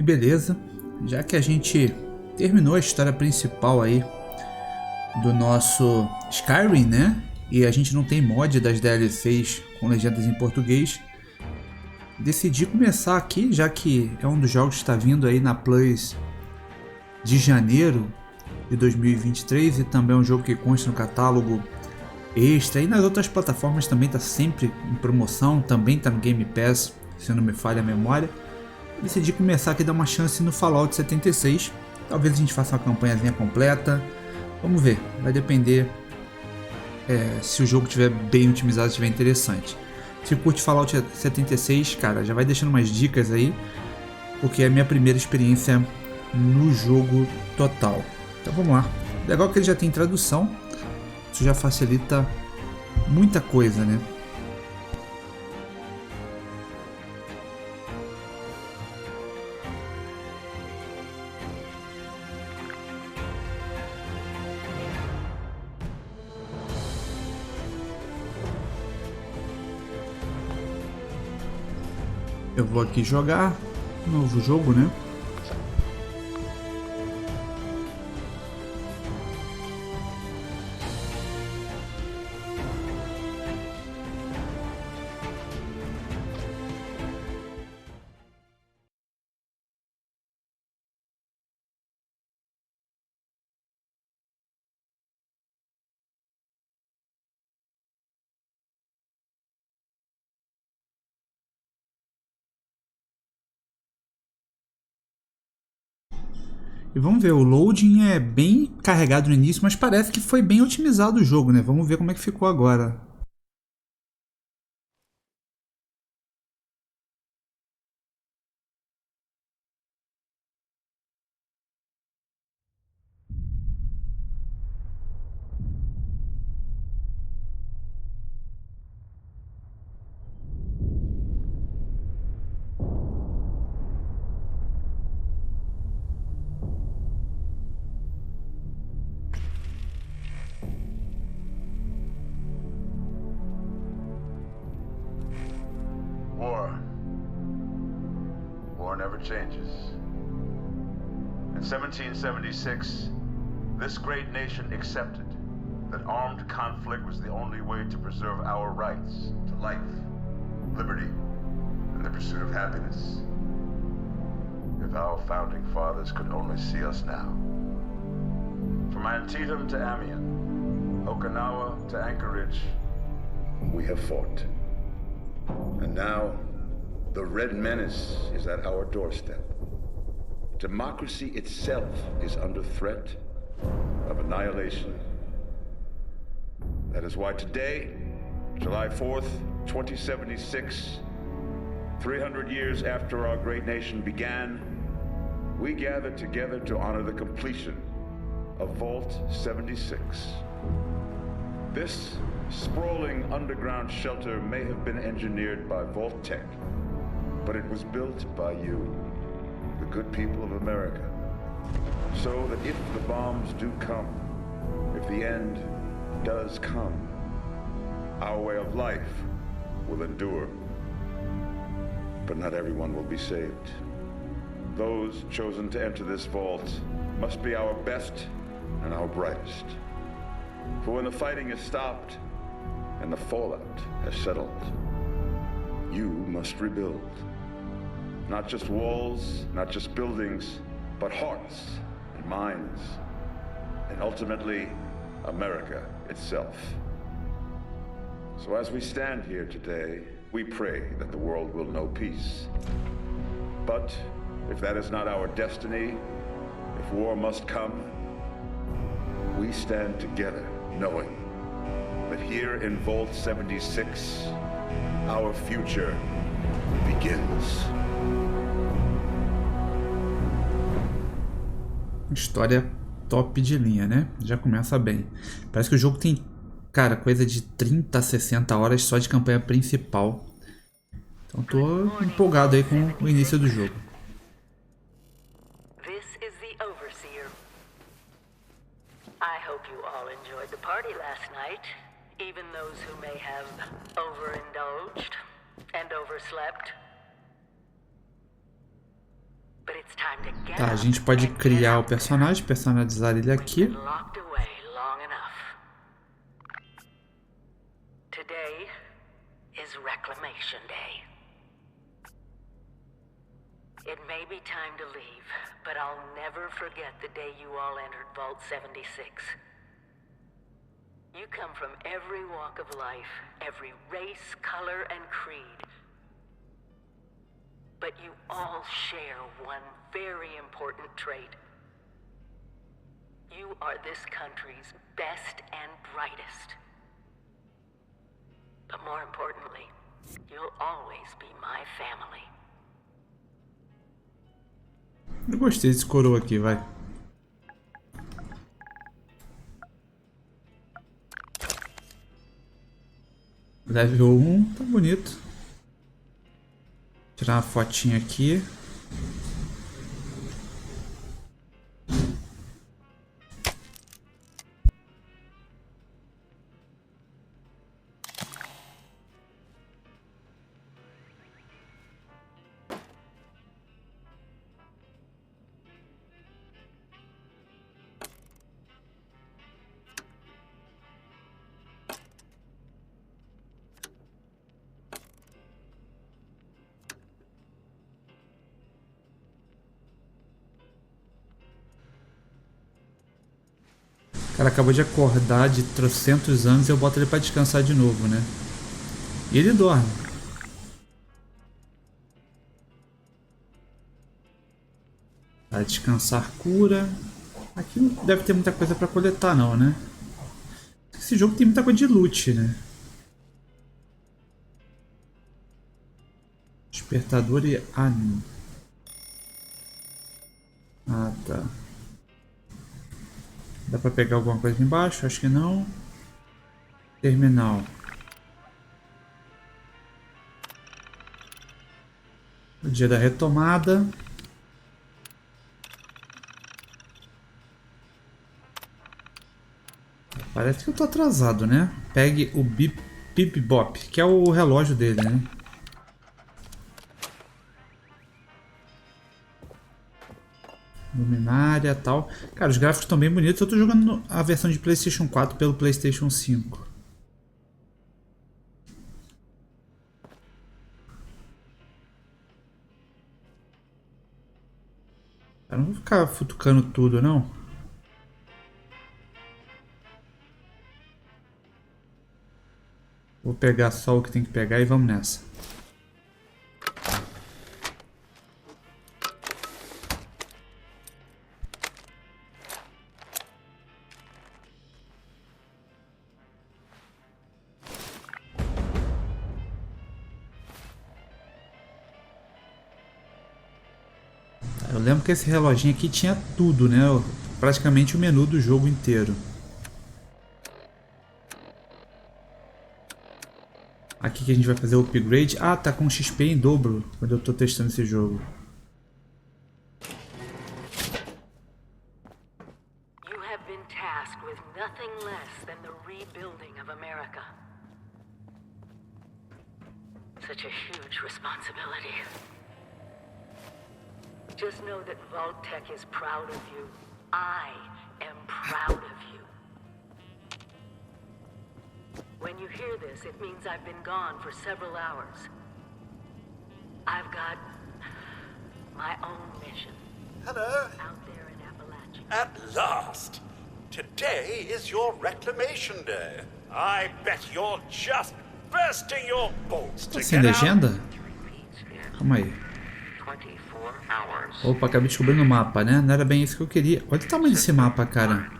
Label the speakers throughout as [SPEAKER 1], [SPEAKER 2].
[SPEAKER 1] beleza, já que a gente terminou a história principal aí do nosso Skyrim, né? E a gente não tem mod das DLCs com legendas em português, decidi começar aqui, já que é um dos jogos que está vindo aí na Plus de janeiro de 2023 e também é um jogo que consta no catálogo extra, e nas outras plataformas também está sempre em promoção, também está no Game Pass, se não me falha a memória. Eu decidi começar aqui a dar uma chance no Fallout 76, talvez a gente faça uma campanhazinha completa, vamos ver, vai depender se o jogo estiver bem otimizado, estiver interessante. Se curte Fallout 76, cara, já vai deixando umas dicas aí, porque é a minha primeira experiência no jogo total. Então vamos lá. Legal que ele já tem tradução, isso já facilita muita coisa, né? Eu vou aqui jogar um novo jogo, né? E vamos ver, o loading é bem carregado no início, mas parece que foi bem otimizado o jogo, né? Vamos ver como é que ficou agora.
[SPEAKER 2] War never changes. In 1776, this great nation accepted that armed conflict was the only way to preserve our rights to life, liberty, and the pursuit of happiness. If our founding fathers could only see us now. From Antietam to Amiens, Okinawa to Anchorage, we have fought. And now, the Red Menace is at our doorstep. Democracy itself is under threat of annihilation. That is why today, July 4th, 2076, 300 years after our great nation began, we gather together to honor the completion of Vault 76. This sprawling underground shelter may have been engineered by Vault Tech, but it was built by you, the good people of America, so that if the bombs do come, if the end does come, our way of life will endure. But not everyone will be saved. Those chosen to enter this vault must be our best and our brightest. For when the fighting is stopped and the fallout has settled, you must rebuild. Not just walls, not just buildings, but hearts and minds, and ultimately, America itself. So as we stand here today, we pray that the world will know peace. But if that is not our destiny, if war must come, we stand together knowing that here in Vault 76, our future begins.
[SPEAKER 1] História top de linha, né? Já começa bem. Parece que o jogo tem, cara, coisa de 30 a 60 horas só de campanha principal. Então tô empolgado aí com o início do jogo.
[SPEAKER 3] This is the Overseer. I hope you all enjoyed the party last night, even those who may have overindulged and overslept. But it's time
[SPEAKER 1] Tá, a gente pode criar o personagem, personalizar ele aqui.
[SPEAKER 3] Today is Reclamation Day. It may be time to leave, but I'll never forget the day you all entered Vault 76. You come from every walk of life, every race, color, and creed. But you all share one very important trait. You are this country's best and brightest. But more importantly, you'll always be my family.
[SPEAKER 1] Eu gostei desse coroa aqui, vai. Level 1, tá bonito. Tirar uma fotinha aqui. O cara acabou de acordar de 300 anos e eu boto ele pra descansar de novo, né? E ele dorme. Vai descansar, cura. Aqui não deve ter muita coisa pra coletar não, né? Esse jogo tem muita coisa de loot, né? Despertador e... Ah, tá. Dá pra pegar alguma coisa aqui embaixo? Acho que não. Terminal. O dia da retomada. Parece que eu tô atrasado, né? Pegue o Bip Bop, que é o relógio dele, né? Luminária e tal. Cara, os gráficos estão bem bonitos. Eu tô jogando a versão de PlayStation 4 pelo PlayStation 5. Eu não vou ficar futucando tudo, não. Vou pegar só o que tem que pegar e vamos nessa. Eu lembro que esse reloginho aqui tinha tudo, né? Praticamente o menu do jogo inteiro. Aqui que a gente vai fazer o upgrade. Ah, tá com XP em dobro quando eu tô testando esse jogo.
[SPEAKER 3] You have been tasked with nothing less than the rebuilding of America. Such a huge responsibility. Just know that Vault-Tec is proud of you. I am proud of you. When you hear this, it means I've been gone for several hours. I've got my own mission.
[SPEAKER 4] Hello.
[SPEAKER 3] Out there in Appalachia.
[SPEAKER 4] At last! Today is your reclamation day. I bet you're just bursting your bolts to
[SPEAKER 1] Sem
[SPEAKER 4] get out.
[SPEAKER 1] legenda? Calma aí. Opa, acabei descobrindo o mapa, né? Não era bem isso que eu queria. Olha o tamanho desse mapa, cara.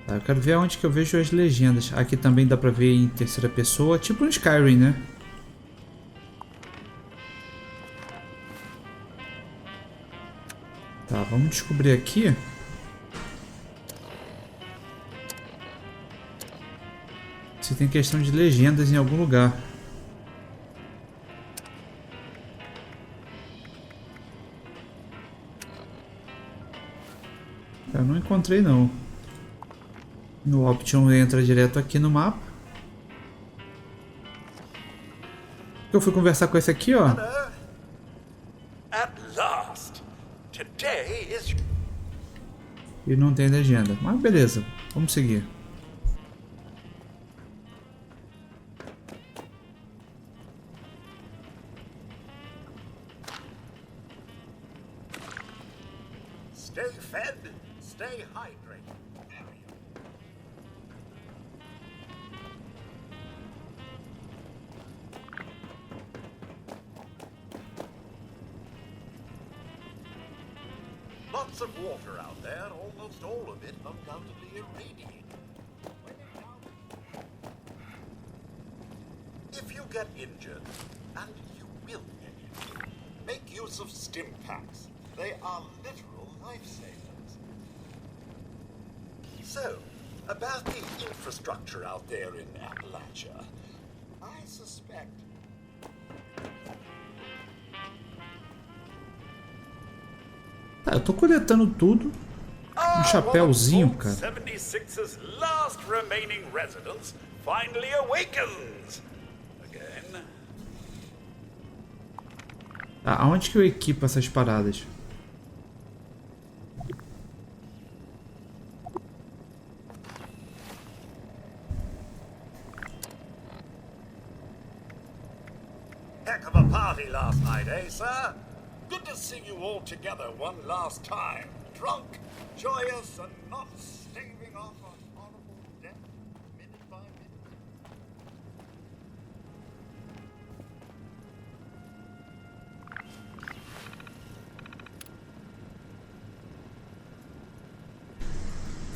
[SPEAKER 1] Tá, eu quero ver onde que eu vejo as legendas. Aqui também dá pra ver em terceira pessoa, tipo no Skyrim, né? Tá, vamos descobrir aqui. Se tem questão de legendas em algum lugar. Eu não encontrei não. No Option entra direto aqui no mapa. Eu fui conversar com esse aqui, ó.
[SPEAKER 4] At last. Today is...
[SPEAKER 1] E não tem legenda. Mas beleza, vamos seguir.
[SPEAKER 4] Stay fed, stay hydrated. Lots of water out there, almost all of it undoubtedly irradiated. If you get injured, and you will get injured, make use of stim packs. They are literal lifesavers. So, about the infrastructure out there in Appalachia, I suspect...
[SPEAKER 1] Tá, eu tô coletando tudo. Um chapéuzinho, cara.
[SPEAKER 4] 76's last remaining residence finally awakens. Again.
[SPEAKER 1] Tá, aonde que eu equipo essas paradas?
[SPEAKER 4] Heck of a party last night, eh, sir? Good to see you all together one last time. Drunk, joyous, and not staving off a horrible death minute by minute.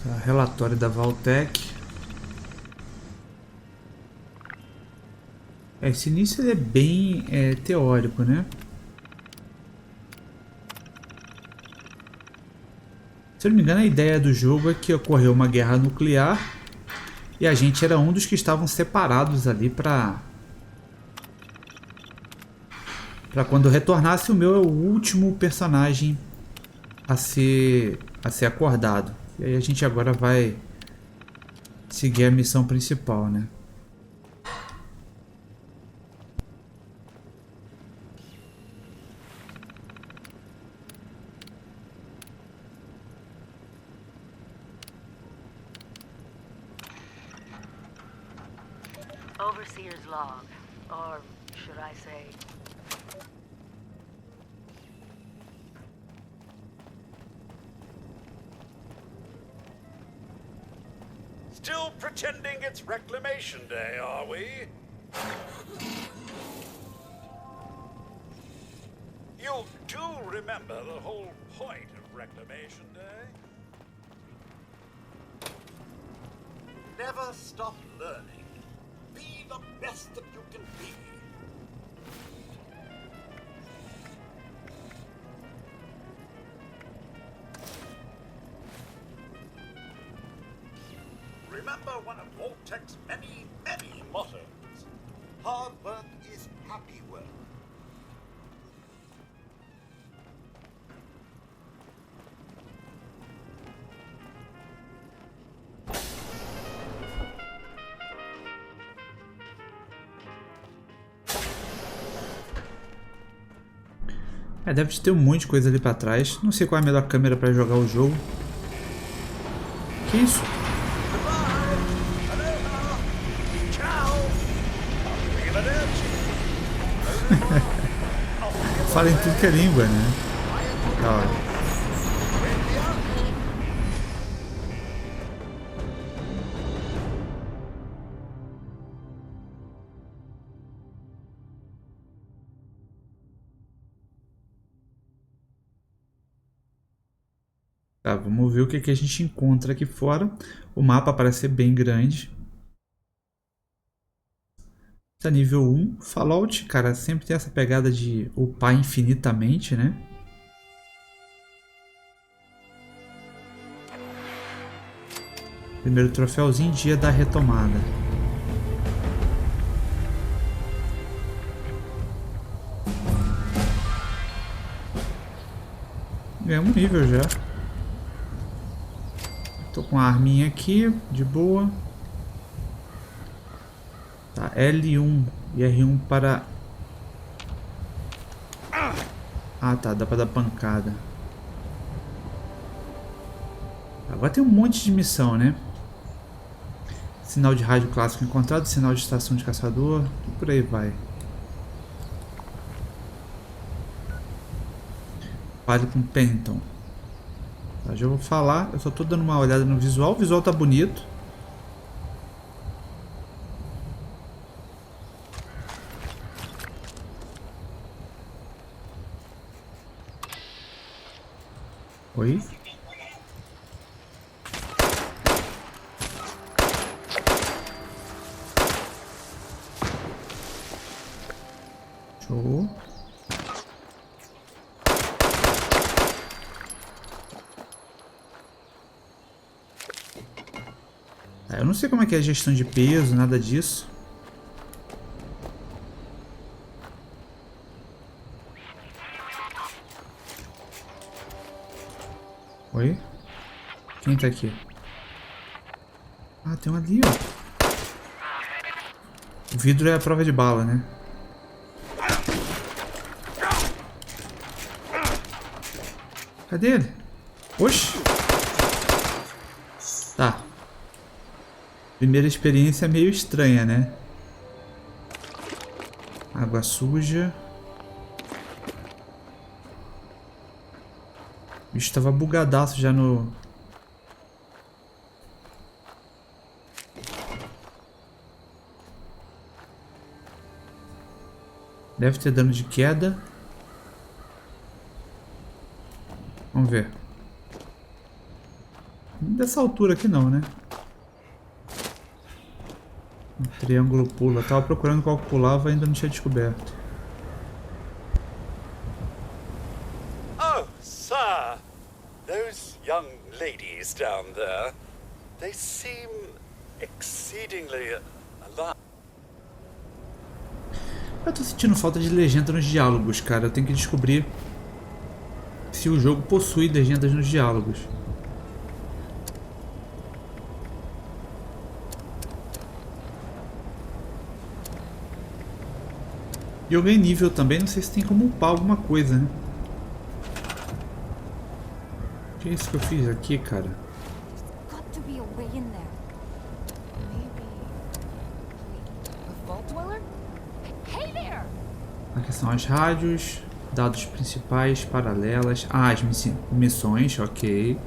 [SPEAKER 1] Tá, relatório da Valtech. Esse início ele é bem teórico, né? Se eu não me engano, a ideia do jogo é que ocorreu uma guerra nuclear e a gente era um dos que estavam separados ali para quando retornasse. O meu é o último personagem a ser acordado. E aí a gente agora vai seguir a missão principal, né?
[SPEAKER 3] Overseer's log, or should I say...
[SPEAKER 4] Still pretending it's Reclamation Day, are we? You do remember the whole point of Reclamation Day? Never stop learning. Be the best that you can be. Remember one of Voltec's many, many mottos. Hard work is happy work.
[SPEAKER 1] Deve ter um monte de coisa ali pra trás. Não sei qual é a melhor câmera pra jogar o jogo. Que isso? Fala em tudo que é língua, né? Da hora. Tá, vamos ver o que a gente encontra aqui fora. O mapa parece ser bem grande. Tá nível 1. Fallout, cara, sempre tem essa pegada de upar infinitamente, né? Primeiro troféuzinho, dia da retomada. Ganhamos nível já. Tô com a arminha aqui, de boa. Tá, L1 e R1 para Ah, tá. Dá pra dar pancada. Agora tem um monte de missão, né? Sinal de rádio clássico encontrado. Sinal de estação de caçador. E por aí vai. Fale com Pennington. Tá, já vou falar. Eu só tô dando uma olhada no visual. O visual tá bonito. Oi? Show. Eu não sei como é que é a gestão de peso, nada disso. Oi? Quem tá aqui? Ah, tem um ali, ó. O vidro é a prova de bala, né? Cadê ele? Oxi! Tá. Primeira experiência meio estranha, né? Água suja. O bicho tava bugadaço já no... Deve ter dano de queda. Vamos ver. Dessa altura aqui não, né? Um triângulo pula. Eu tava procurando qual que pulava e ainda não tinha descoberto.
[SPEAKER 4] Oh, sir! Those young ladies down there, they seem exceedingly alive.
[SPEAKER 1] Eu tô sentindo falta de legenda nos diálogos, cara. Eu tenho que descobrir se o jogo possui legendas nos diálogos. E eu ganhei nível também, não sei se tem como upar alguma coisa, né? O que é isso que eu fiz aqui, cara?
[SPEAKER 5] Got to be a way in there. Maybe. A vault dweller? Hey there!
[SPEAKER 1] Aqui são as rádios, dados principais, paralelas. Ah, as missões, ok.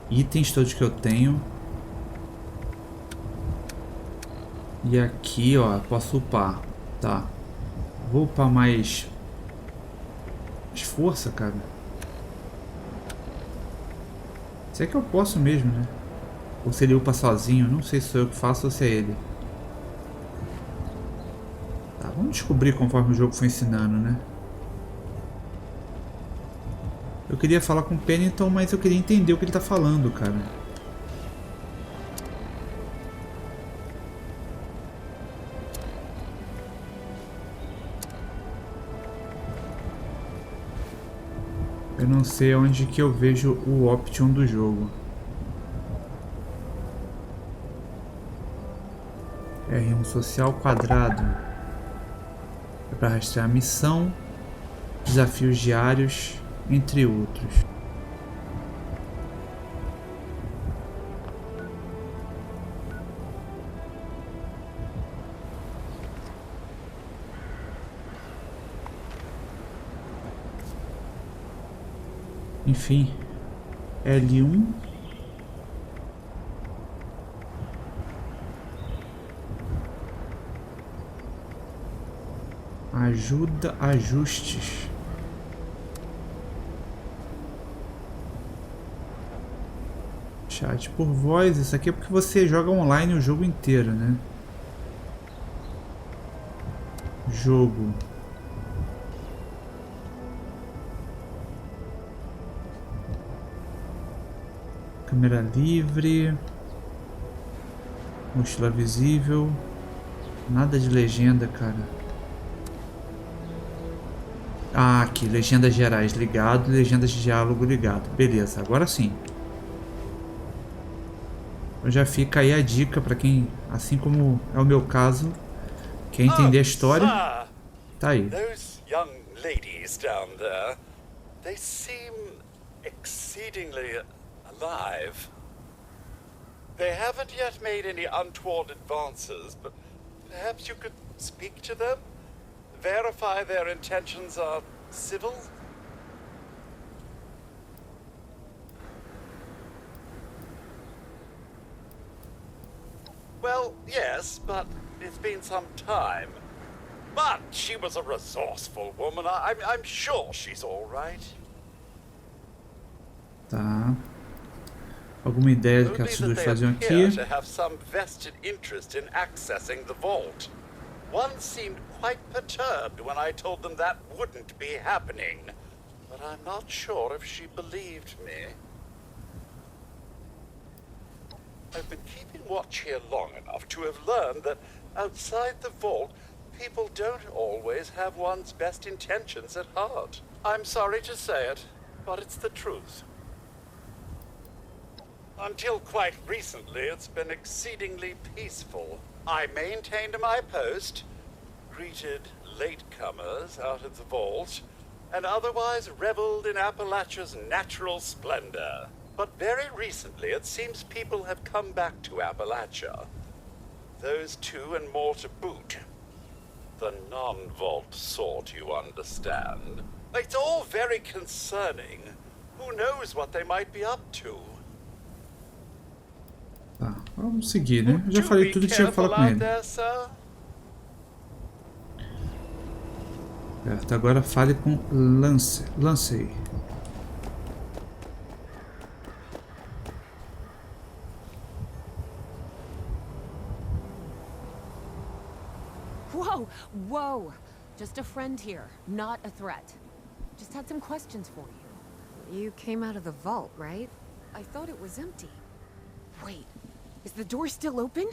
[SPEAKER 1] Itens todos que eu tenho. E aqui, ó, posso upar. Tá. Vou upar mais força, cara. Se é que eu posso mesmo, né? Ou se ele upa sozinho. Não sei se sou eu que faço ou se é ele. Tá, vamos descobrir conforme o jogo foi ensinando, né? Eu queria falar com o Pennington, mas eu queria entender o que ele tá falando, cara. Eu não sei onde que eu vejo o option do jogo. R1 social quadrado. É para rastrear a missão, desafios diários, entre outros. Enfim, L1. Ajuda, ajustes. Chat por voz. Isso aqui é porque você joga online o jogo inteiro, né? Jogo. Câmera livre. Mochila visível. Nada de legenda, cara. Ah, aqui, legendas gerais ligado, legendas de diálogo ligado. Beleza, agora sim. Então já fica aí a dica pra quem, assim como é o meu caso, quer entender a história. Tá aí.
[SPEAKER 4] Those young ladies down there, They seem exceedingly alive. They haven't yet made any untoward advances, but perhaps you could speak to them? Verify their intentions are civil? Well, yes, but it's been some time. But she was a resourceful woman. I'm sure she's all right.
[SPEAKER 1] Tá. Alguma ideia do que essas duas faziam aqui?
[SPEAKER 4] To have some vested interest in accessing the vault. One seemed quite perturbed when I told them that wouldn't be happening. But I'm not sure if she believed me. I've been keeping watch here long enough to have learned that outside the vault, people don't always have one's best intentions at heart. I'm sorry to say it, but it's the truth. Until quite recently, it's been exceedingly peaceful. I maintained my post, greeted latecomers out of the vault, and otherwise reveled in Appalachia's natural splendor. But very recently, it seems people have come back to Appalachia. Those two and more to boot. The non-vault sort, you understand. It's all very concerning. Who knows what they might be up to?
[SPEAKER 1] Tá, vamos seguir, né? Eu já falei tudo que tinha que falar com ele. Certo, agora fale com Lancey.
[SPEAKER 5] Whoa, whoa. Just a friend here, not a threat. Just had some questions for you. You came out of the vault, right? I thought it was empty. Wait, is the door still open?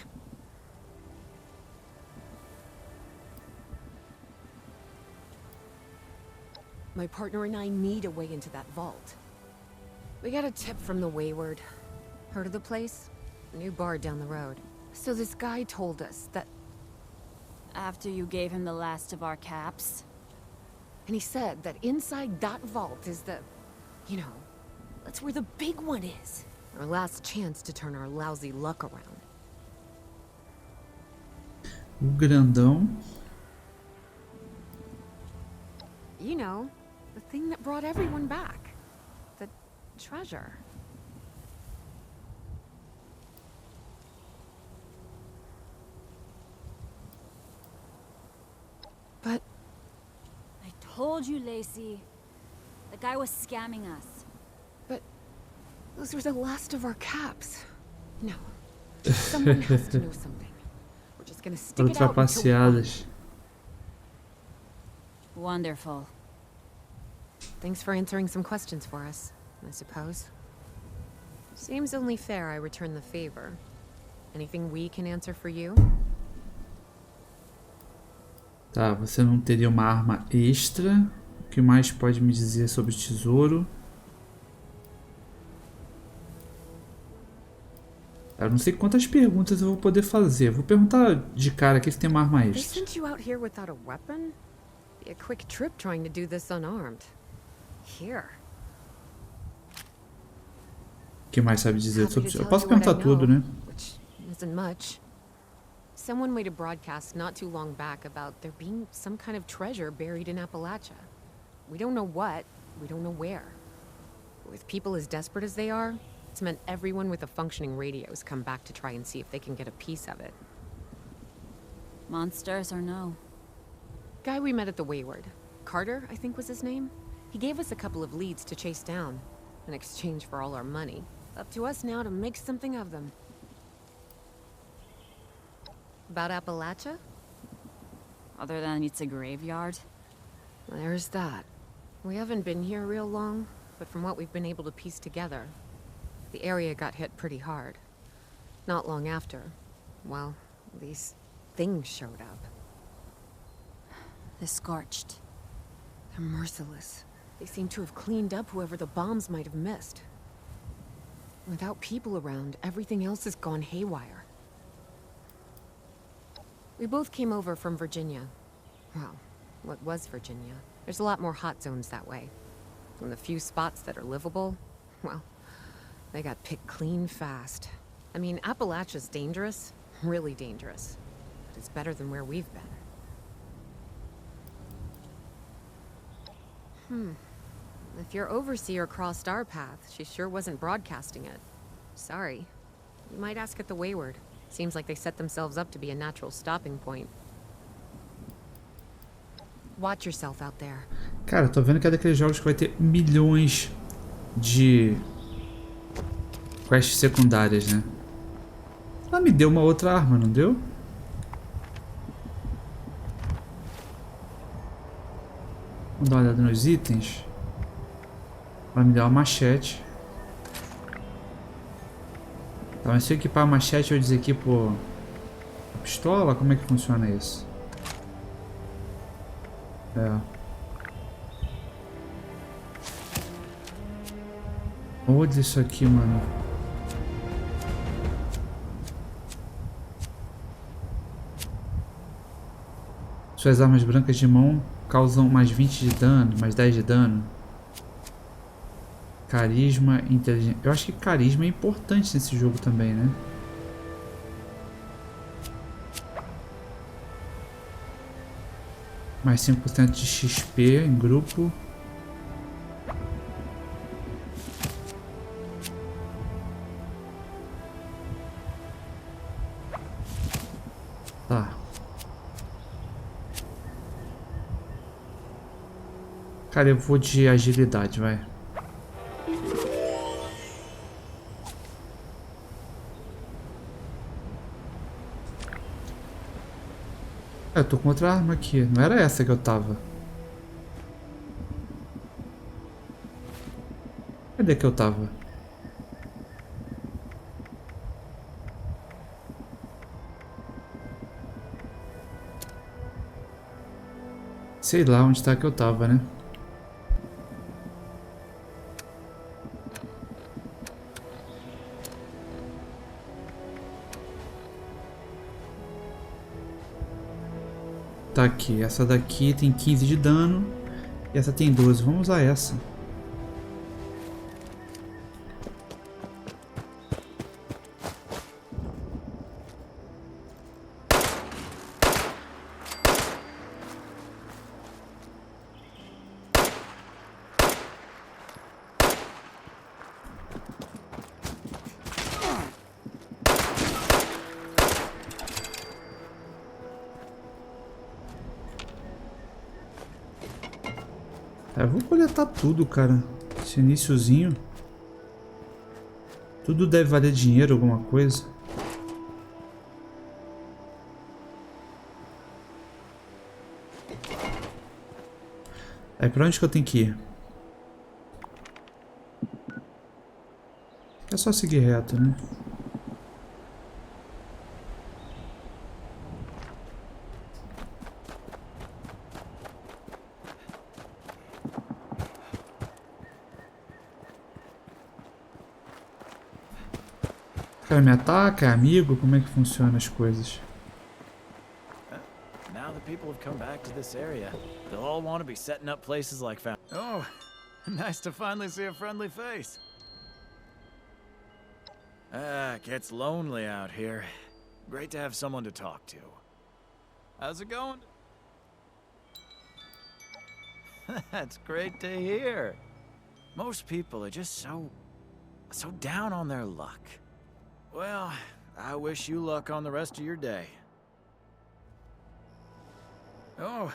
[SPEAKER 5] My partner and I need a way into that vault. We got a tip from the Wayward. Heard of the place? New bar down the road. So this guy told us that...
[SPEAKER 6] After you gave him the last of our caps?
[SPEAKER 5] And he said that inside that vault is the... You know, that's where the big one is. Our last chance to turn our lousy luck around.
[SPEAKER 1] O grandão.
[SPEAKER 5] You know, the thing that brought everyone back. The treasure. But...
[SPEAKER 6] I told you, Lacey. The guy was scamming us.
[SPEAKER 5] But... those were the last of our caps. No. Someone has to know something. We're just gonna stick it out until...
[SPEAKER 6] Wonderful.
[SPEAKER 5] Thanks for answering some questions for us, I suppose. Seems only fair I return the favor. Anything we can answer for you?
[SPEAKER 1] Tá, você não teria uma arma extra? O que mais pode me dizer sobre o tesouro? Eu não sei quantas perguntas eu vou poder fazer. Vou perguntar de cara aqui se tem uma arma
[SPEAKER 5] They
[SPEAKER 1] extra.
[SPEAKER 5] sent you out here without a weapon? Be a quick trip trying to do this unarmed. Here.
[SPEAKER 1] O que mais sabe dizer sobre o tesouro? Eu posso
[SPEAKER 5] Happy to tell
[SPEAKER 1] perguntar
[SPEAKER 5] you what I
[SPEAKER 1] tudo, né?
[SPEAKER 5] know, which isn't much. Someone made a broadcast not too long back about there being some kind of treasure buried in Appalachia. We don't know what, we don't know where. With people as desperate as they are, it's meant everyone with a functioning radio has come back to try and see if they can get a piece of it.
[SPEAKER 6] Monsters or no?
[SPEAKER 5] Guy we met at the Wayward. Carter, I think was his name. He gave us a couple of leads to chase down, in exchange for all our money. Up to us now to make something of them. About Appalachia?
[SPEAKER 6] Other than it's a graveyard?
[SPEAKER 5] There's that. We haven't been here real long, but from what we've been able to piece together, the area got hit pretty hard. Not long after, well, these things showed up.
[SPEAKER 6] The Scorched.
[SPEAKER 5] They're merciless. They seem to have cleaned up whoever the bombs might have missed. Without people around, everything else has gone haywire. We both came over from Virginia. Well, what was Virginia? There's a lot more hot zones that way. And the few spots that are livable, well, they got picked clean fast. I mean, Appalachia's dangerous, really dangerous. But it's better than where we've been. If your overseer crossed our path, she sure wasn't broadcasting it. Sorry. You might ask at the Wayward. Seems like they set themselves up to be a natural stopping point. Watch yourself out there.
[SPEAKER 1] Cara, tô vendo que é daqueles jogos que vai ter milhões de quests secundárias, né? Ela me deu uma outra arma, não deu? Vamos dar uma olhada nos itens. Ela me deu uma machete. Tá, mas se eu equipar a machete eu desequipo a pistola? Como é que funciona isso? Olha isso aqui, mano. Suas armas brancas de mão causam mais 20 de dano, mais 10 de dano. Carisma, inteligência. Eu acho que carisma é importante nesse jogo também, né? Mais 5% de XP em grupo. Tá. Cara, eu vou de agilidade, vai. Eu tô com outra arma aqui. Não era essa que eu tava. Cadê que eu tava? Sei lá onde tá que eu tava, né? Tá aqui, essa daqui tem 15 de dano e essa tem 12, vamos usar essa. Eu vou coletar tudo, cara. Esse iniciozinho. Tudo deve valer dinheiro, alguma coisa. Aí pra onde que eu tenho que ir? É só seguir reto, né? O cara me ataca, é amigo? Como é que funciona as coisas?
[SPEAKER 7] Now the people have come back to this area. They'll all want to be setting up places like Found. Oh, nice to finally see a friendly face. It gets lonely out here. Great to have someone to talk to. How's it going? That's great to hear. Most people are just so down on their luck. Well, I wish you luck on the rest of your day. Oh,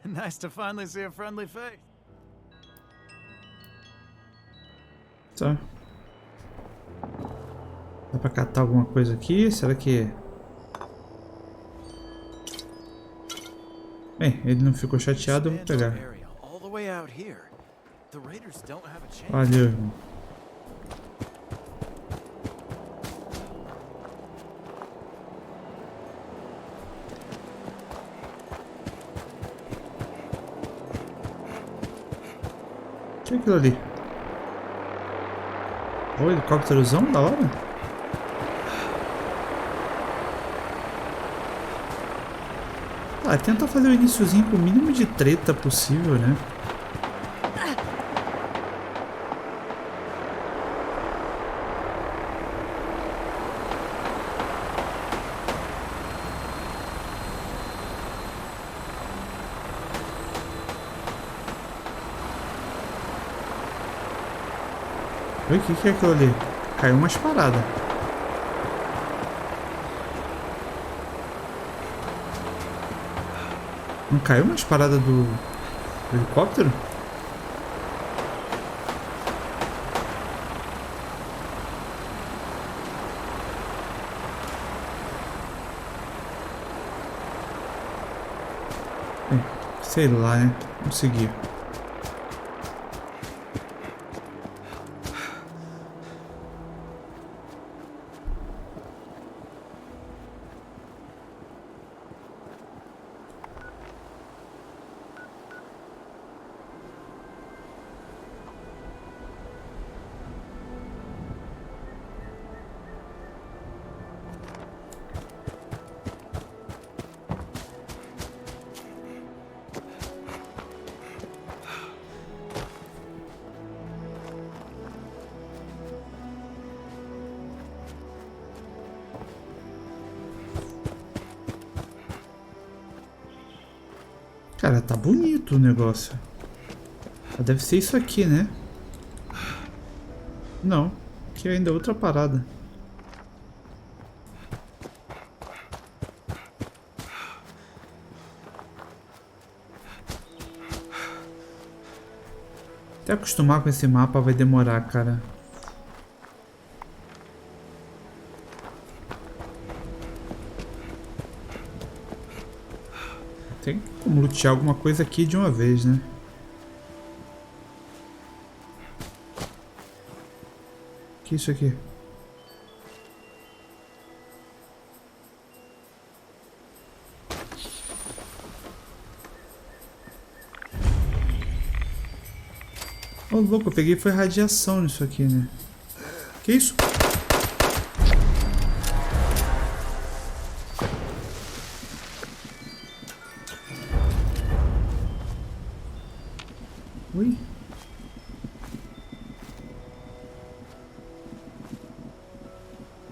[SPEAKER 7] nice to finally see a friendly face.
[SPEAKER 1] Tá. Dá pra catar alguma coisa aqui? Será que... Bem, ele não ficou chateado, eu vou pegar. Valeu, irmão. O que é aquilo ali? Ô, helicópterozão da hora. Ah, tenta fazer o iniciozinho com o mínimo de treta possível, né? Oi, o que é aquilo ali? Caiu umas paradas. Não caiu umas paradas do helicóptero? Sei lá, né? Vamos seguir. Cara, tá bonito o negócio. Deve ser isso aqui, né? Não, aqui ainda é outra parada. Até acostumar com esse mapa vai demorar, cara. Tem como lutear alguma coisa aqui de uma vez, né? O que é isso aqui? Ô, louco, eu peguei foi radiação nisso aqui, né? Que isso? Ui.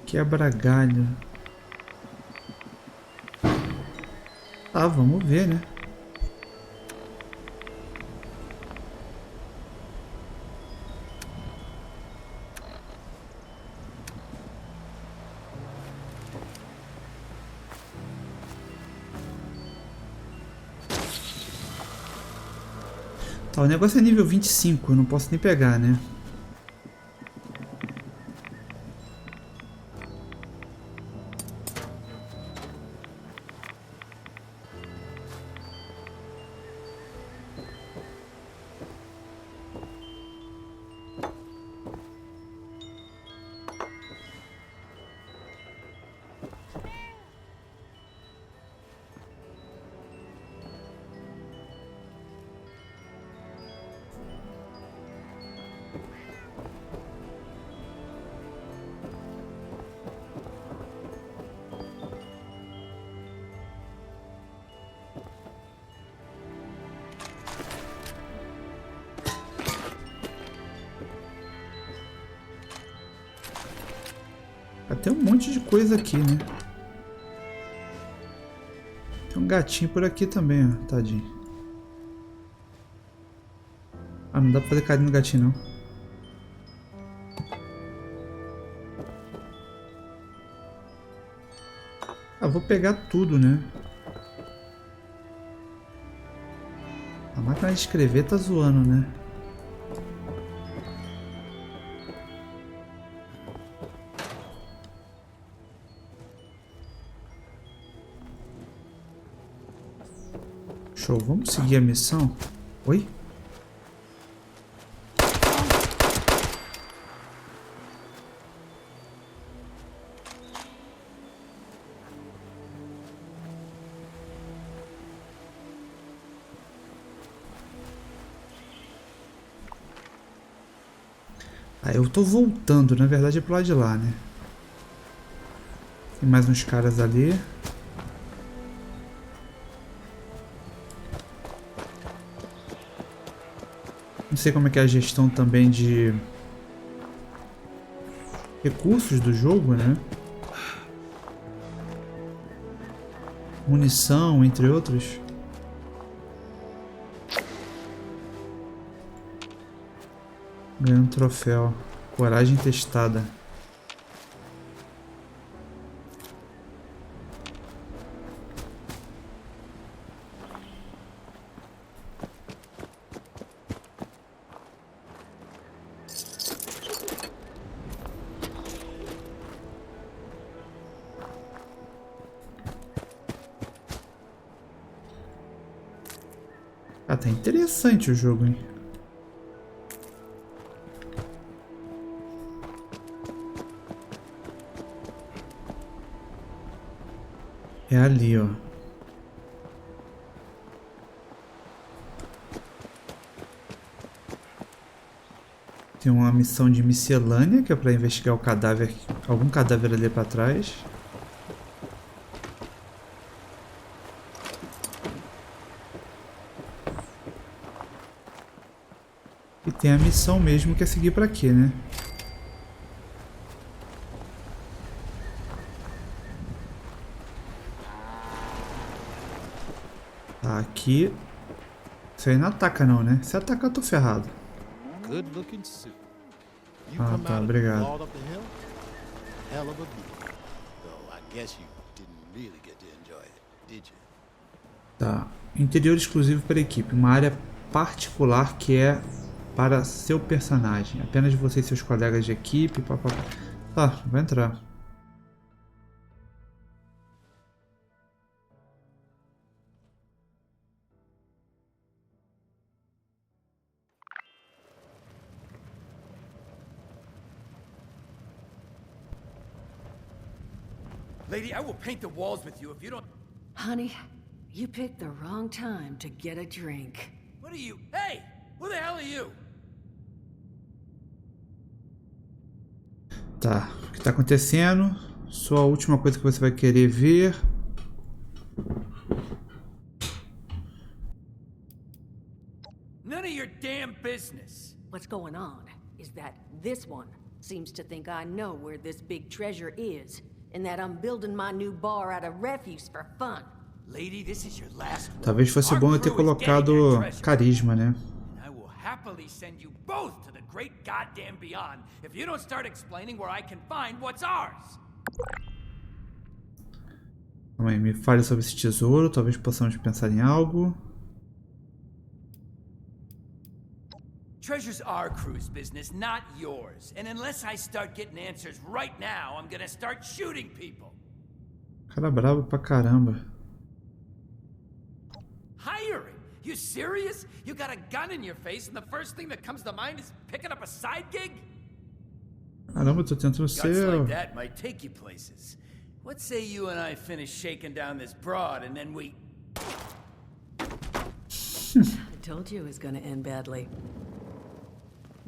[SPEAKER 1] Quebra galho. Ah, vamos ver, né? Tá, o negócio é nível 25, eu não posso nem pegar, né? Tem um monte de coisa aqui, né? Tem um gatinho por aqui também, ó. Tadinho. Ah, não dá pra fazer carinho no gatinho, não. Ah, vou pegar tudo, né? A máquina de escrever tá zoando, né? Show, vamos seguir a missão? Oi? Ah, eu tô voltando, na verdade é pro lado de lá, né? Tem mais uns caras ali. Não sei como é que é a gestão também de recursos do jogo, né? Munição, entre outros. Ganhando um troféu. Coragem testada. Ah, tá interessante o jogo, hein? É ali, ó. Tem uma missão de miscelânea, que é pra investigar o cadáver, algum cadáver ali pra trás. E tem a missão mesmo, que é seguir pra quê, né? Tá, aqui... Isso aí não ataca não, né? Se atacar eu tô ferrado. Ah, tá, obrigado. Tá, interior exclusivo para a equipe, uma área particular que é para seu personagem. Apenas você e seus colegas de equipe, papapá. Tá, vai entrar.
[SPEAKER 8] Lady, I will paint the walls with you if you don't...
[SPEAKER 3] Honey, you picked the wrong time to get a drink.
[SPEAKER 8] What are you... Hey! Who the hell are you?
[SPEAKER 1] Tá, o que tá acontecendo? Só a última coisa que você vai querer ver.
[SPEAKER 8] None of your damn business.
[SPEAKER 3] What's going on is that this one seems to think I know where this big treasure is, and that I'm building my new bar out of refuse for fun.
[SPEAKER 8] Lady, this is your last one.
[SPEAKER 1] Talvez fosse bom eu ter colocado carisma, né?
[SPEAKER 8] I will happily send you both to the great goddamn beyond if you don't start explaining where I can find what's ours.
[SPEAKER 1] Calma aí, me fale sobre esse tesouro, talvez possamos pensar em algo.
[SPEAKER 8] Treasure's our crew's business, not yours. And unless I start getting answers right now, I'm gonna start shooting people.
[SPEAKER 1] Cara brabo pra caramba.
[SPEAKER 8] Hiring? You serious? You got a gun in your face and the first thing that comes to mind is picking up a side gig?
[SPEAKER 1] Caramba, eu tô tentando
[SPEAKER 8] Guts
[SPEAKER 1] ser...
[SPEAKER 8] like that might take you places. What say you and I finish shaking down this broad and then we...
[SPEAKER 3] I told you it was gonna end badly.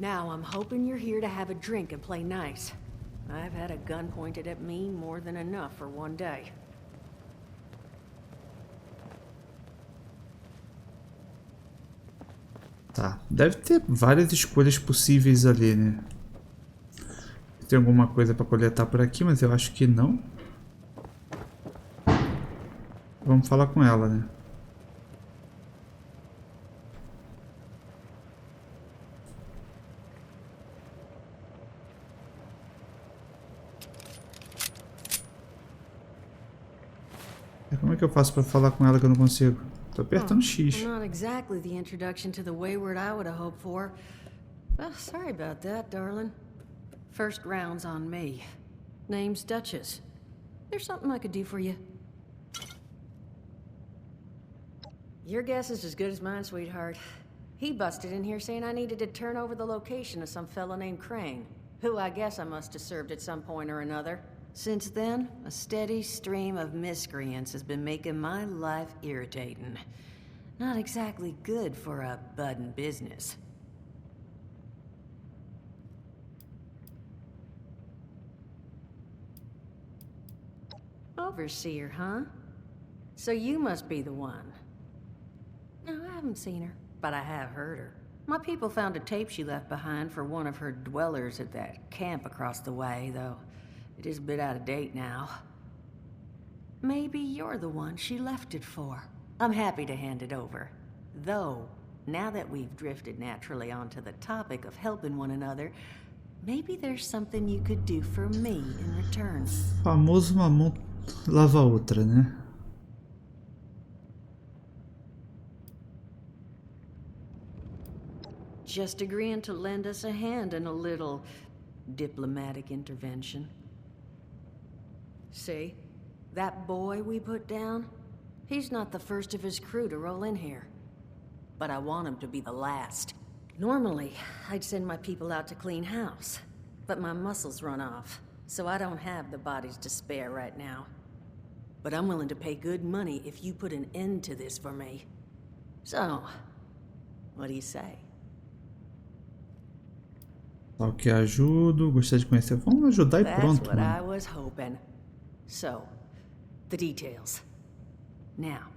[SPEAKER 3] Now I'm hoping you're here to have a drink and play nice. I've had a gun pointed at me more than enough for one day.
[SPEAKER 1] Tá, deve ter várias escolhas possíveis ali, né? Tem alguma coisa pra coletar por aqui, mas eu acho que não. Vamos falar com ela, né? Como é que eu faço pra falar com ela que eu não consigo? Tô apertando X.
[SPEAKER 3] Not exactly the introduction to the wayward I would have hoped for. Well, sorry about that, darling. First round's on me. Name's Duchess. There's something I could do for you. Your guess is as good as mine, sweetheart. He busted in here saying I needed to turn over the location of some fella named Crane, who I guess I must have served at some point or another. Since then, a steady stream of miscreants has been making my life irritating. Not exactly good for a budding business. Overseer, huh? So you must be the one. No, I haven't seen her, but I have heard her. My people found a tape she left behind for one of her dwellers at that camp across the way, though it is a bit out of date now. Maybe you're the one she left it for. I'm happy to hand it over. Though, now that we've drifted naturally onto the topic of helping one another, Maybe there's something you could do for me in return.
[SPEAKER 1] Famoso uma mão lava a outra, né?
[SPEAKER 3] Just agreeing to lend us a hand in a little diplomatic intervention. See? That boy we put down? He's not the first of his crew to roll in here. But I want him to be the last. Normally, I'd send my people out to clean house. But my muscles run off, so I don't have the bodies to spare right now. But I'm willing to pay good money if you put an end to this for me. So, what do you say?
[SPEAKER 1] Tal que ajudo, gostaria de conhecer. Vamos ajudar e pronto,
[SPEAKER 3] That's what I
[SPEAKER 1] mano.
[SPEAKER 3] was hoping. So, the details. Now,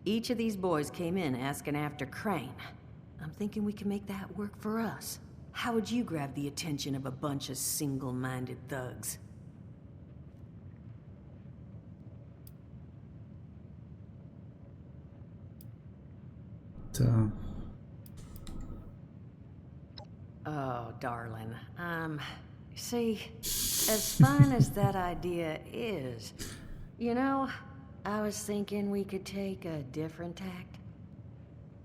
[SPEAKER 3] each of these boys came in asking after Crane. I'm thinking we can make that work for us. How would you grab the attention of a bunch of single-minded thugs?
[SPEAKER 1] Tá.
[SPEAKER 3] Oh, darling. See, as fine as that idea is, you know, I was thinking we could take a different tact.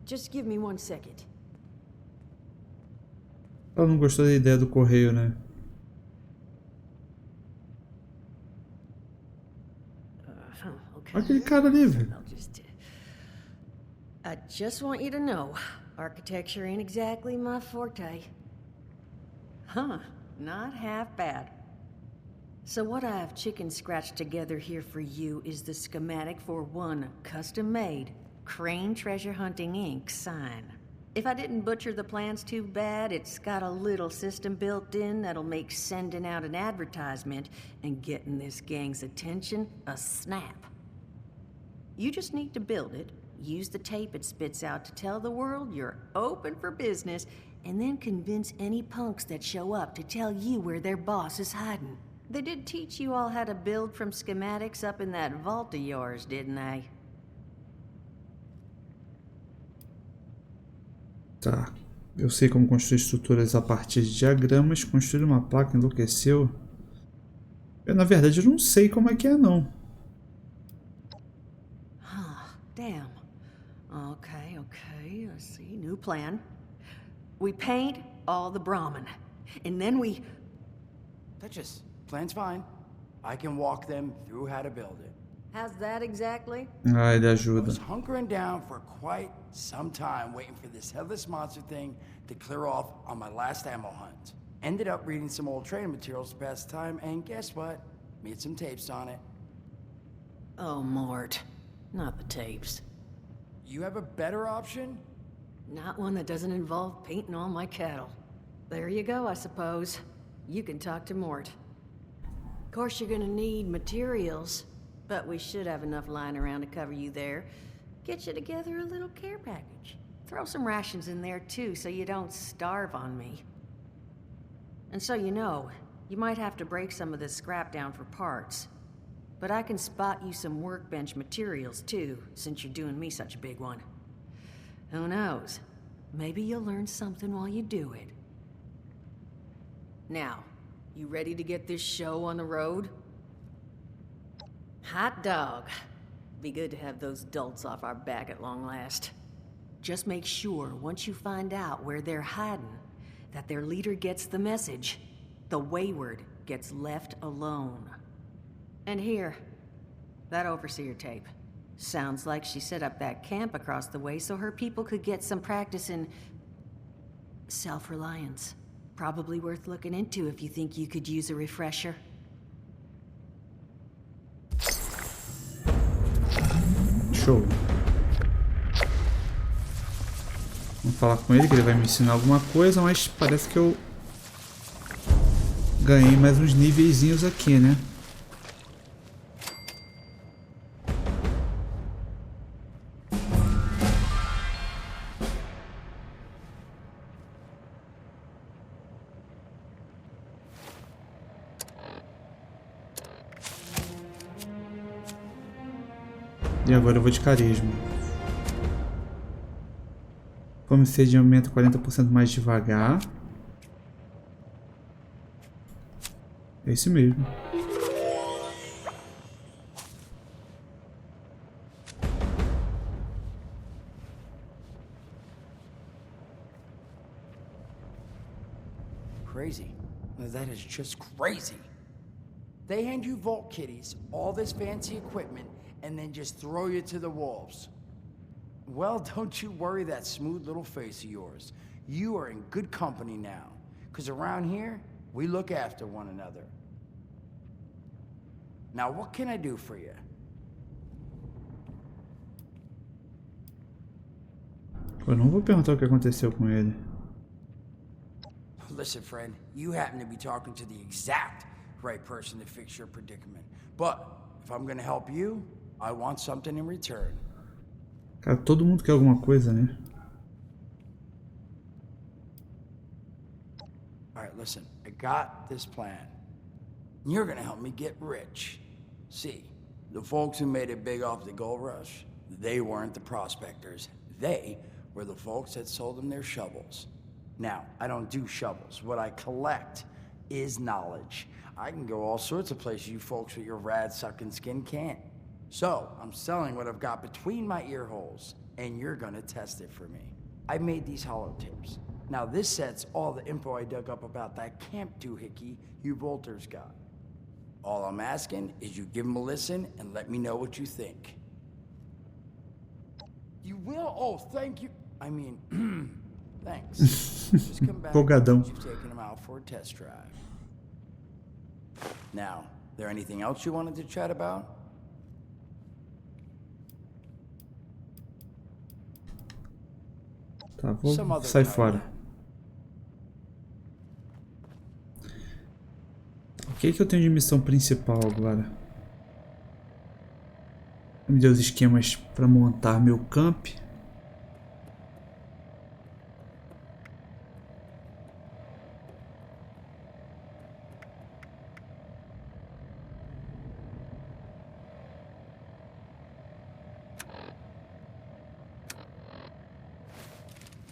[SPEAKER 3] Just give me 1 second.
[SPEAKER 1] Ela não gostou da ideia do correio, né?
[SPEAKER 3] Okay.
[SPEAKER 1] Olha aquele cara ali, velho.
[SPEAKER 3] I just want you to know, architecture ain't exactly my forte. Huh, not half bad. So what I've chicken scratched together here for you is the schematic for one custom-made Crane Treasure Hunting Inc. sign. If I didn't butcher the plans too bad, it's got a little system built in that'll make sending out an advertisement and getting this gang's attention a snap. You just need to build it, use the tape it spits out to tell the world you're open for business, and then convince any punks that show up to tell you where their boss is hiding. They did teach you all how to build from schematics up in that vault of yours, didn't they?
[SPEAKER 1] Tá. Eu sei como construir estruturas a partir de diagramas. Construir uma placa enlouqueceu. Eu, na verdade, eu não sei como é que é, não.
[SPEAKER 3] Damn. Okay. Let's see. New plan. We paint all the Brahmin. And then we...
[SPEAKER 9] Duchess, plan's fine. I can walk them through how to build it.
[SPEAKER 3] How's that exactly?
[SPEAKER 1] Ah, ele
[SPEAKER 9] I
[SPEAKER 1] ajuda.
[SPEAKER 9] was hunkering down for quite some time waiting for this headless monster thing to clear off on my last ammo hunt. Ended up reading some old training materials to pass the time, and guess what? Made some tapes on it.
[SPEAKER 3] Oh, Mort. Not the tapes.
[SPEAKER 9] You have a better option?
[SPEAKER 3] Not one that doesn't involve painting all my cattle. There you go, I suppose. You can talk to Mort. Of course, you're gonna need materials, but we should have enough lying around to cover you there. Get you together a little care package. Throw some rations in there, too, so you don't starve on me. And so you know, you might have to break some of this scrap down for parts. But I can spot you some workbench materials, too, since you're doing me such a big one. Who knows? Maybe you'll learn something while you do it. Now, you ready to get this show on the road? Hot dog. Be good to have those dolts off our back at long last. Just make sure, once you find out where they're hiding, that their leader gets the message. The wayward gets left alone. And here, that overseer tape. Sounds like she set up that camp across the way so her people could get some practice in self-reliance. Probably worth looking into if you think you could use a refresher.
[SPEAKER 1] Show. Vamos falar com ele que ele vai me ensinar alguma coisa, mas parece que eu ganhei mais uns niveizinhos aqui, né? E agora eu vou de carisma. Fome e sede aumenta 40% mais devagar. Esse mesmo.
[SPEAKER 9] Crazy. That is just crazy. They hand you vault kitties, all this fancy equipment, and then just throw you to the wolves. Well, don't you worry that smooth little face of yours. You are in good company now. Because around here, we look after one another. Now, what can I do for you?
[SPEAKER 1] Eu não vou perguntar o que aconteceu com ele.
[SPEAKER 9] Listen, friend, you happen to be talking to the exact right person to fix your predicament. But if I'm gonna help you, I want something in return.
[SPEAKER 1] Cara, todo mundo quer alguma coisa, né?
[SPEAKER 9] Alright, listen, I got this plan. You're gonna help me get rich. See, the folks who made it big off the gold rush, they weren't the prospectors. They were the folks that sold them their shovels. Now, I don't do shovels. What I collect is knowledge. I can go all sorts of places you folks with your rad-sucking skin can't. So, I'm selling what I've got between my ear holes, and you're gonna test it for me. I made these holotapes. Now, this set's all the info I dug up about that camp doohickey you Volters got. All I'm asking is you give them a listen and let me know what you think. You will? Oh, thank you. I mean, thanks. Just come back
[SPEAKER 1] Empolgadão.
[SPEAKER 9] once you've taken them out for a test drive. Now, there anything else you wanted to chat about?
[SPEAKER 1] Tá, vou
[SPEAKER 9] Some other
[SPEAKER 1] sair
[SPEAKER 9] time.
[SPEAKER 1] fora. O que eu tenho de missão principal agora? Me deu os esquemas para montar meu camp.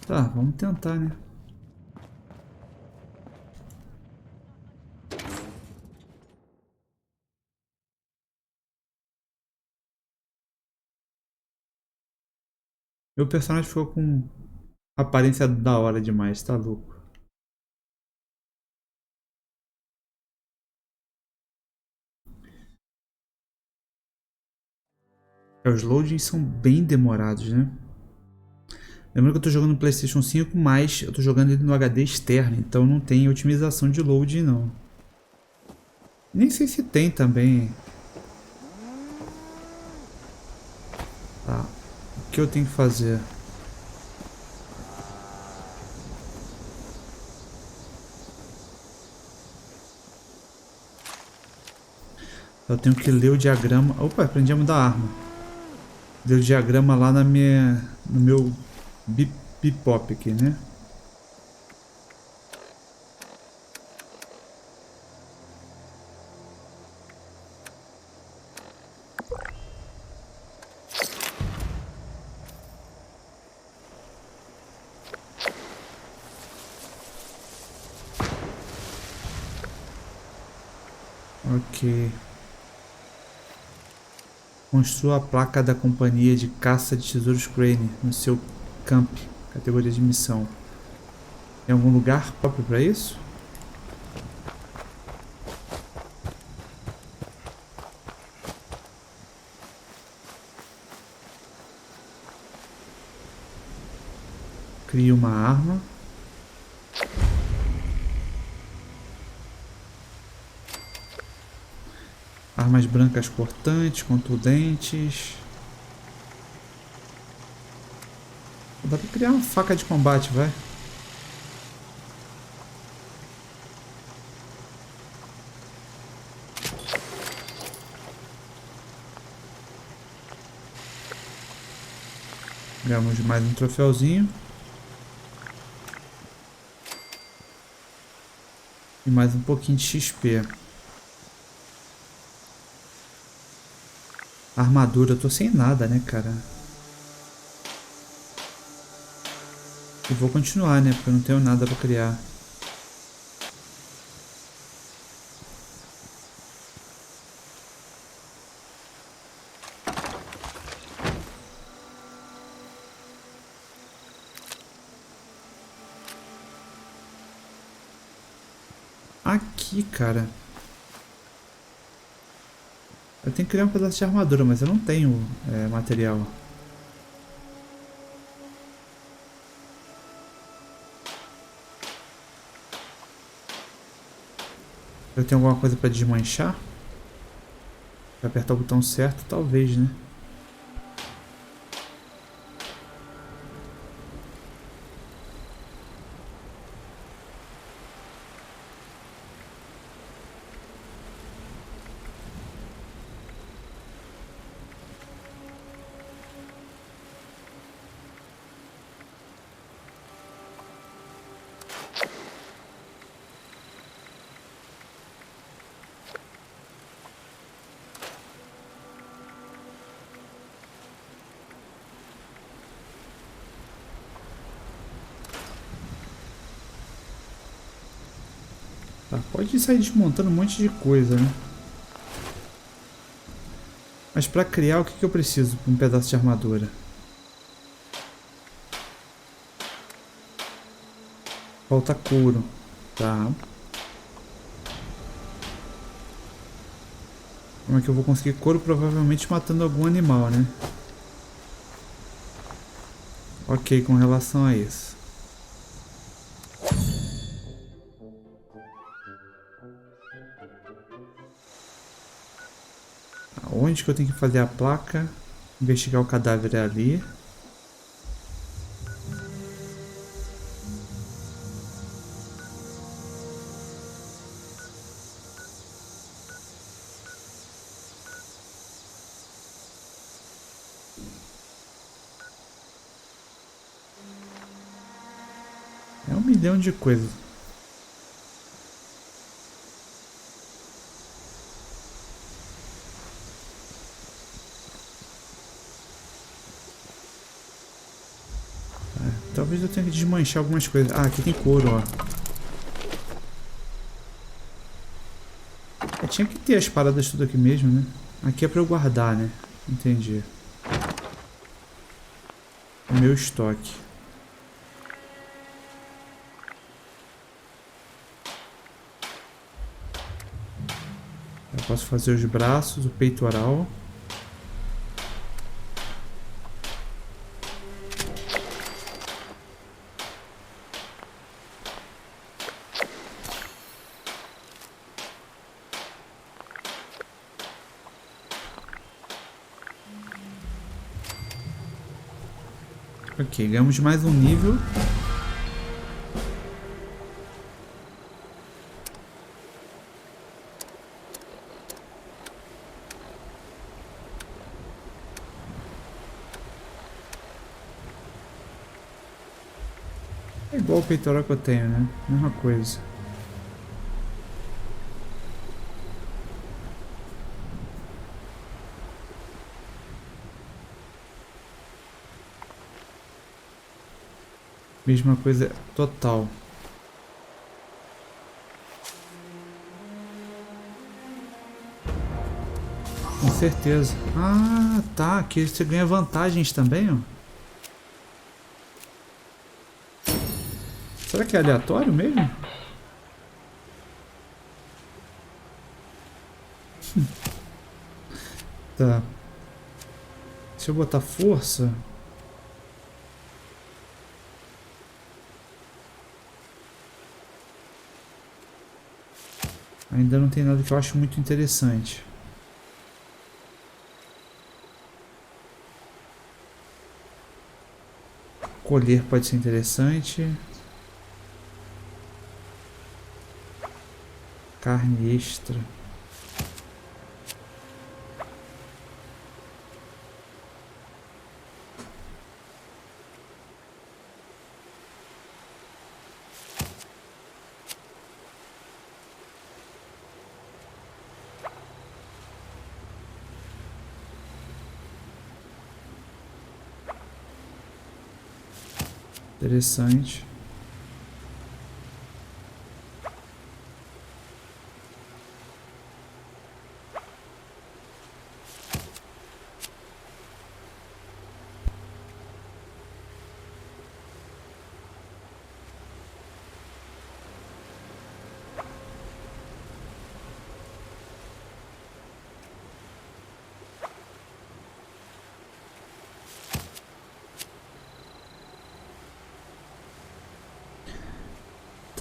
[SPEAKER 1] Tá, vamos tentar, né? Meu personagem ficou com aparência da hora demais, tá louco. Os loadings são bem demorados, né? Lembrando que eu tô jogando no PlayStation 5, mas eu tô jogando ele no HD externo, então não tem otimização de loading não. Nem sei se tem também. Tá. O que eu tenho que fazer? Eu tenho que ler o diagrama. Opa, aprendi a mudar a arma. Ler o diagrama lá no meu bipop aqui, né? Ok. Construa a placa da companhia de caça de tesouros Crane no seu camp, categoria de missão. Tem algum lugar próprio para isso? Crie uma arma. Armas brancas cortantes, contundentes. Dá pra criar uma faca de combate, vai. Ganhamos mais um troféuzinho. E mais um pouquinho de XP. Armadura, eu tô sem nada, né, cara? E vou continuar, né, porque eu não tenho nada pra criar. aqui, cara. Eu tenho que criar um pedaço de armadura, mas eu não tenho material. Eu tenho alguma coisa pra desmanchar? Pra apertar o botão certo, talvez, né? Tá, pode sair desmontando um monte de coisa, né? Mas pra criar, o que que eu preciso para um pedaço de armadura? Falta couro. Tá. Como é que eu vou conseguir couro? Provavelmente matando algum animal, né? Ok, com relação a isso. Onde que eu tenho que fazer a placa? Investigar o cadáver ali. É 1 milhão de coisas. Talvez eu tenha que desmanchar algumas coisas. Ah, aqui tem couro, ó. Eu tinha que ter as paradas tudo aqui mesmo, né? Aqui é pra eu guardar, né? Entendi. O meu estoque. Eu posso fazer os braços, o peitoral. Ok, ganhamos mais um nível. É igual o peitoral que eu tenho, né? Mesma coisa. Mesma coisa total. Com certeza. Ah, tá. Aqui você ganha vantagens também, ó. Será que é aleatório mesmo? Tá. Se eu botar força... Ainda não tem nada que eu acho muito interessante. Colher pode ser interessante. Carne extra. Interessante.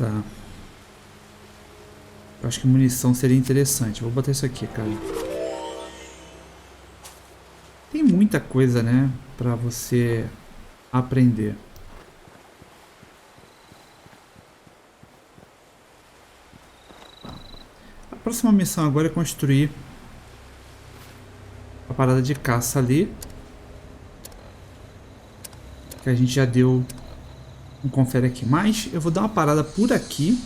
[SPEAKER 1] Tá. Eu acho que munição seria interessante. Vou botar isso aqui, cara. Tem muita coisa, né? Pra você aprender. A próxima missão agora é construir a parada de caça ali. Que a gente já deu um confere aqui. Mas eu vou dar uma parada por aqui.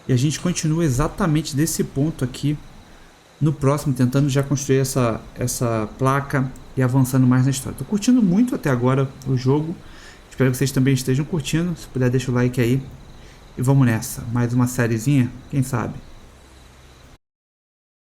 [SPEAKER 1] E a gente continua exatamente desse ponto aqui no próximo, tentando já construir essa placa e avançando mais na história. Tô curtindo muito até agora o jogo. Espero que vocês também estejam curtindo. Se puder, deixa o like aí. E vamos nessa. Mais uma sériezinha, quem sabe?